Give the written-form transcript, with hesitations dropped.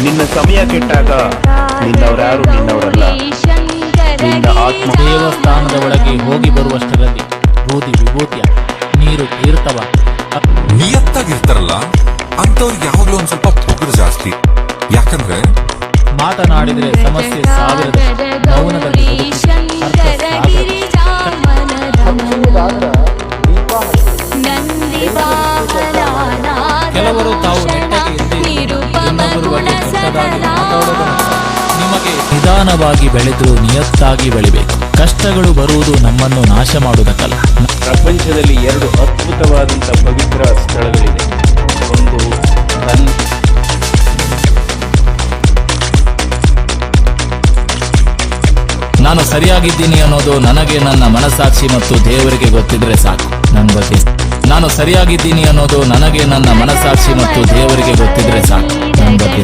ನಿನ್ನ ಸಮಯ ಕೆಟ್ಟಾಗ ನಿನ್ನವರ್ಯಾರು ನಿನ್ನವರಲ್ಲ, ನಿನ್ನ ಆತ್ಮ. ದೇವಸ್ಥಾನದ ಒಳಗೆ ಹೋಗಿ ಬರುವಷ್ಟರಲ್ಲಿ ಬೂದಿ ವಿಭೂತಿಯ ನೀರು ತೀರ್ಥವ. ನಿಯತ್ತಾಗಿರ್ತಾರಲ್ಲ ಅಂತವ್ರಿಗೆ ಯಾವಾಗ್ಲೂ ಒಂದ್ ಸ್ವಲ್ಪ ಪೊಗರು ಜಾಸ್ತಿ. ಯಾಕಂದ್ರೆ ಮಾತನಾಡಿದರೆ ಸಮಸ್ಯೆ ಸಾವಿರದ, ಮೌನದಲ್ಲಿ ಕೆಲವರು ತಾವು ನೆಟ್ಟಗೆ ಇನ್ನೊಬ್ಬರ ಬಗ್ಗೆ ಕೆಟ್ಟದಾಗಿ ಮಾತಾಡೋದು. ನಿಮಗೆ ನಿಧಾನವಾಗಿ ಬೆಳೆದು ನಿಯತ್ತಾಗಿ ಬೆಳಿಬೇಕು. ಕಷ್ಟಗಳು ಬರುವುದು ನಮ್ಮನ್ನು ನಾಶ ಮಾಡುವುದಕ್ಕಲ್ಲ. ಪ್ರಪಂಚದಲ್ಲಿ 2 ಅದ್ಭುತವಾದಂಥ ಪವಿತ್ರ ಸ್ಥಳಗಳಿದೆ. ಒಂದು ನಾನು ಸರಿಯಾಗಿದ್ದೀನಿ ಅನ್ನೋದು ನನಗೆ ನನ್ನ ಮನಸ್ಸಾಕ್ಷಿ ಮತ್ತು ದೇವರಿಗೆ ಗೊತ್ತಿದ್ರೆ ಸಾಕು. ನನ್ನ ಬಗ್ಗೆ ನಾನು ಸರಿಯಾಗಿದ್ದೀನಿ ಅನ್ನೋದು ನನಗೆ ನನ್ನ ಮನಸ್ಸಾಕ್ಷಿ ಮತ್ತು ದೇವರಿಗೆ ಗೊತ್ತಿದ್ರೆ ಸಾಕು. ನನ್ನ ಬಗ್ಗೆ